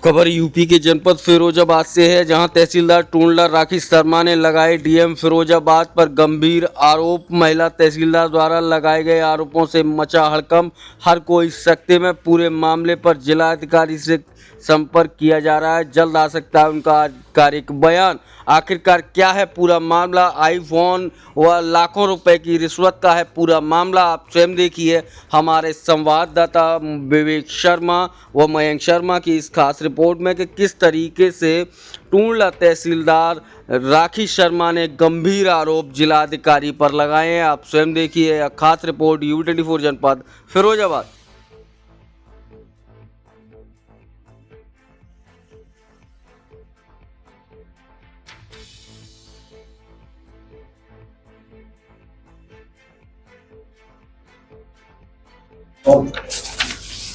खबर यूपी के जनपद फिरोजाबाद से है, जहां तहसीलदार टूंडला राखी शर्मा ने लगाए डीएम फिरोजाबाद पर गंभीर आरोप। महिला तहसीलदार द्वारा लगाए गए आरोपों से मचा हड़कंप। हर कोई सकते में पूरे मामले पर जिलाधिकारी से संपर्क किया जा रहा है। जल्द आ सकता है उनका आधिकारिक बयान। आखिरकार क्या है पूरा मामला? आईफोन व लाखों रुपए की रिश्वत का है पूरा मामला। आप स्वयं देखिए हमारे संवाददाता विवेक शर्मा व मयंक शर्मा की इस खास रिपोर्ट में कि किस तरीके से टूंडला तहसीलदार राखी शर्मा ने गंभीर आरोप जिलाधिकारी पर लगाए हैं। आप स्वयं देखिए यह खास रिपोर्ट U24 जनपद फिरोजाबाद।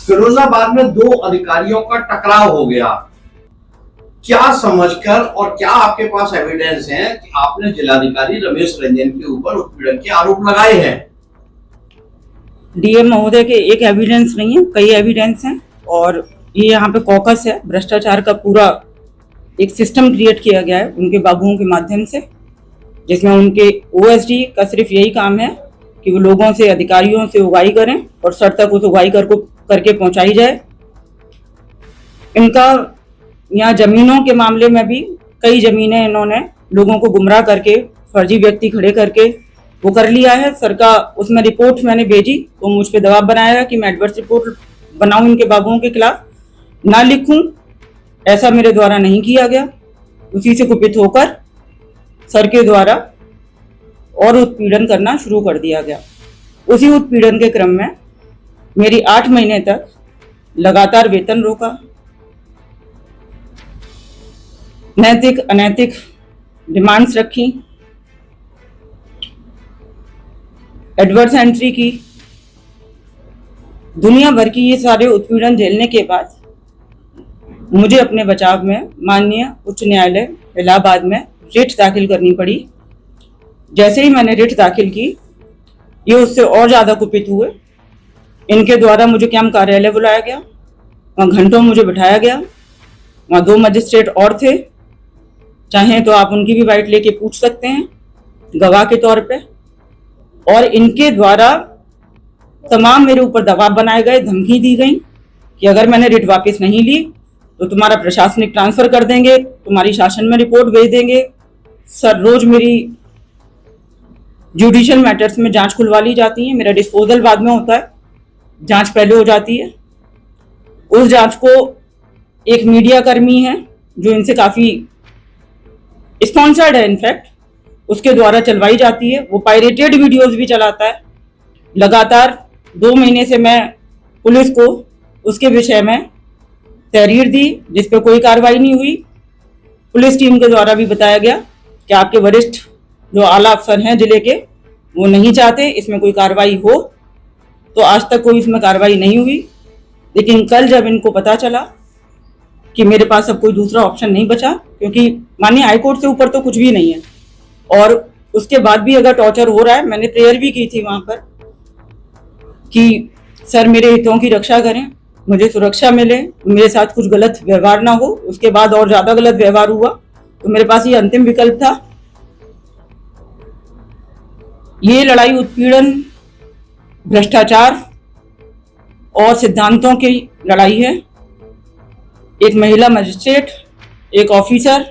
फिरोजाबाद में दो अधिकारियों का टकराव हो गया। क्या समझकर और क्या आपके पास एविडेंस है कि आपने जिलाधिकारी रमेश रंजन के ऊपर उत्पीड़न के आरोप लगाए हैं? डीएम महोदय के एक एविडेंस नहीं है, कई एविडेंस हैं। और ये यहाँ पे कॉकस है, भ्रष्टाचार का पूरा एक सिस्टम क्रिएट किया गया है उनके बाबुओं के माध्यम से, जिसमें उनके OSD का सिर्फ यही काम है कि वो लोगों से, अधिकारियों से उगाही करें और सर तक उस उगाही करके पहुंचाई जाए। इनका यहाँ जमीनों के मामले में भी कई जमीनें इन्होंने लोगों को गुमराह करके, फर्जी व्यक्ति खड़े करके वो कर लिया है। सर का उसमें रिपोर्ट मैंने भेजी तो मुझ पर दबाव बनाया कि मैं एडवर्स रिपोर्ट बनाऊं इनके बाबुओं के खिलाफ, ना लिखूं। ऐसा मेरे द्वारा नहीं किया गया। उसी से कुपित होकर सर के द्वारा और उत्पीड़न करना शुरू कर दिया गया। उसी उत्पीड़न के क्रम में मेरी 8 महीने तक लगातार वेतन रोका, नैतिक अनैतिक डिमांड्स रखी, एडवर्स एंट्री की। दुनिया भर की ये सारे उत्पीड़न झेलने के बाद मुझे अपने बचाव में माननीय उच्च न्यायालय इलाहाबाद में रिट दाखिल करनी पड़ी। जैसे ही मैंने रिट दाखिल की, ये उससे और ज़्यादा कुपित हुए। इनके द्वारा मुझे कैंप कार्यालय बुलाया गया, वहाँ घंटों मुझे बिठाया गया। वहाँ 2 मजिस्ट्रेट और थे, चाहें तो आप उनकी भी बाइट लेके पूछ सकते हैं गवाह के तौर पे। और इनके द्वारा तमाम मेरे ऊपर दबाव बनाए गए, धमकी दी गई कि अगर मैंने रिट वापस नहीं ली तो तुम्हारा प्रशासनिक ट्रांसफर कर देंगे, तुम्हारी शासन में रिपोर्ट भेज देंगे। सर रोज मेरी जुडिशियल मैटर्स में जांच खुलवा ली जाती है, मेरा डिस्पोजल बाद में होता है, जांच पहले हो जाती है। उस जांच को एक मीडिया कर्मी है जो इनसे काफ़ी स्पॉन्सर्ड है, इनफैक्ट उसके द्वारा चलवाई जाती है। वो पायरेटेड वीडियोस भी चलाता है। लगातार 2 महीने से मैं पुलिस को उसके विषय में तहरीर दी, जिस पर कोई कार्रवाई नहीं हुई। पुलिस टीम के द्वारा भी बताया गया कि आपके वरिष्ठ जो आला अफसर हैं जिले के, वो नहीं चाहते इसमें कोई कार्रवाई हो, तो आज तक कोई इसमें कार्रवाई नहीं हुई। लेकिन कल जब इनको पता चला कि मेरे पास अब कोई दूसरा ऑप्शन नहीं बचा, क्योंकि माननीय हाईकोर्ट से ऊपर तो कुछ भी नहीं है, और उसके बाद भी अगर टॉर्चर हो रहा है, मैंने प्रेयर भी की थी वहाँ पर कि सर मेरे हितों की रक्षा करें, मुझे सुरक्षा मिले, मेरे साथ कुछ गलत व्यवहार ना हो। उसके बाद और ज़्यादा गलत व्यवहार हुआ, तो मेरे पास ये अंतिम विकल्प था। ये लड़ाई उत्पीड़न, भ्रष्टाचार और सिद्धांतों की लड़ाई है। एक महिला मजिस्ट्रेट, एक ऑफिसर,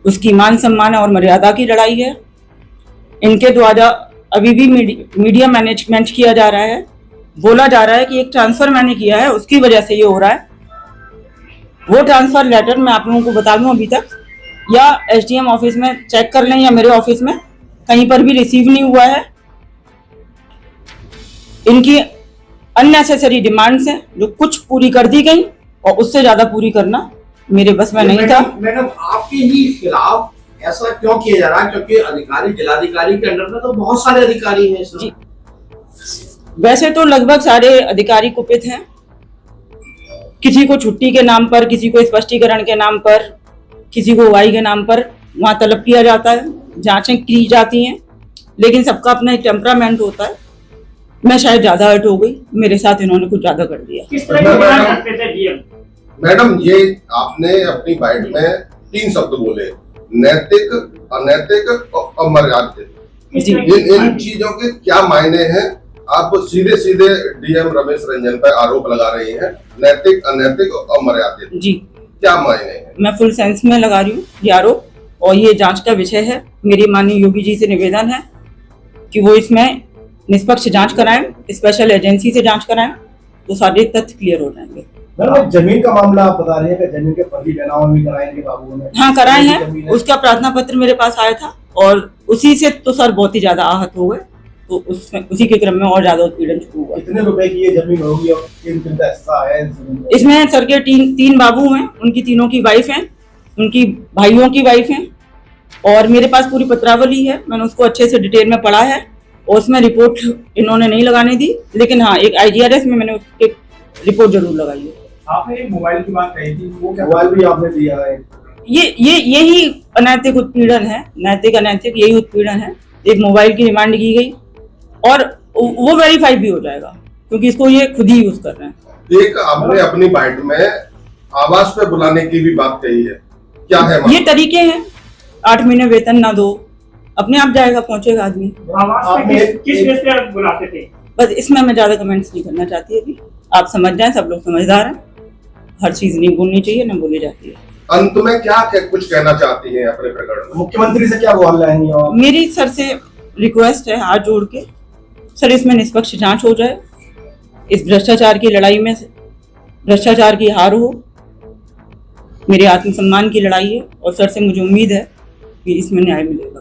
उसकी मान सम्मान और मर्यादा की लड़ाई है। इनके द्वारा अभी भी मीडिया मैनेजमेंट किया जा रहा है। बोला जा रहा है कि एक ट्रांसफर मैंने किया है, उसकी वजह से ये हो रहा है। वो ट्रांसफर लेटर मैं आप लोगों को बता दूं अभी तक, या SDM ऑफिस में चेक कर लें या मेरे ऑफिस में, कहीं पर भी रिसीव नहीं हुआ है। इनकी अननेसेसरी डिमांड्स हैं जो कुछ पूरी कर दी गई, और उससे ज्यादा पूरी करना मेरे बस में नहीं था। मैडम आपके ही खिलाफ ऐसा क्यों किया जा रहा है? क्योंकि अधिकारी, जिलाधिकारी के अंडर में तो बहुत सारे अधिकारी हैं इसमें। वैसे तो लगभग सारे अधिकारी कुपित हैं। किसी को छुट्टी के नाम पर, किसी को स्पष्टीकरण के नाम पर, किसी को उगाही के नाम पर वहाँ तलब किया जाता है, जांचें की जाती हैं। लेकिन सबका अपना एक टेम्परामेंट होता है। मैं शायद ज्यादा हर्ट हो गई, मेरे साथ इन्होंने कुछ ज्यादा कर दिया। किस तरह की डिमांड करते थे डीएम? मैडम, ये आपने अपनी बाइट में 3 शब्द बोले, नैतिक, अनैतिक और अमर्यादित। जी इन चीजों के क्या मायने हैं? आप सीधे सीधे डीएम रमेश रंजन पर आरोप लगा रही हैं, नैतिक, अनैतिक और अमर्यादित। जी, क्या मायने हैं? मैं फुल सेंस में लगा रही हूँ ये आरोप, और ये जांच का विषय है। मेरी माननीय योगी जी से निवेदन है कि वो इसमें निष्पक्ष जांच कराएं, स्पेशल एजेंसी से जांच कराएं, तो सारे तथ्य क्लियर हो जाएंगे। मैडम, जमीन का मामला आप बता रहे हैं कि जमीन के फर्जी बनाव भी कराएंगे बाबू ने? हाँ, कराए हैं। उसका प्रार्थना पत्र मेरे पास आया था, और उसी से तो सर बहुत ही ज्यादा आहत हो गए, तो उसी के क्रम में और ज्यादा उत्पीड़न शुरू हुआ। कितने रुपए की ये जमीन होगी और किन किन का हिस्सा है इस जमीन में? इसमें सर के तीन बाबू हैं, उनकी तीनों की वाइफ हैं, उनकी भाइयों की वाइफ हैं, और मेरे पास पूरी पत्रावली है, मैंने उसको अच्छे से डिटेल में पढ़ा है, और उसमें रिपोर्ट इन्होंने नहीं लगाने दी, लेकिन हाँ, एक IGRS में मैंने उसकी रिपोर्ट जरूर लगाई है। आपने एक मोबाइल की बात कही थी, वो क्या मोबाइल भी आपने दिया है? यही अनैतिक उत्पीड़न है, नैतिक अनैतिक यही उत्पीड़न है। एक मोबाइल की डिमांड की गई, और वो वेरीफाई भी हो जाएगा, क्योंकि इसको ये खुद ही यूज कर रहे हैं। एक आपने अपनी बाइट में आवास पे बुलाने की भी बात कही है, क्या है? ये तरीके हैं, 8 महीने वेतन ना दो, अपने आप जाएगा, पहुंचेगा आदमी। किस बेस पे आप बुलाते थे? बस इसमें मैं ज्यादा कमेंट्स नहीं करना चाहती अभी। आप समझ जाएं, सब लोग समझदार हैं, हर चीज नहीं बोलनी चाहिए, ना बोली जाती है। अंत में क्या कुछ कहना चाहती हैं अपने प्रकरण में? मुख्यमंत्री से क्या गुहार लाएंगी आप? मेरी सर से रिक्वेस्ट है, हाथ जोड़ के, सर इसमें निष्पक्ष जांच हो जाए, इस भ्रष्टाचार की लड़ाई में भ्रष्टाचार की हार हो। मेरे आत्मसम्मान की लड़ाई है, और सर से मुझे उम्मीद है कि इसमें न्याय मिलेगा।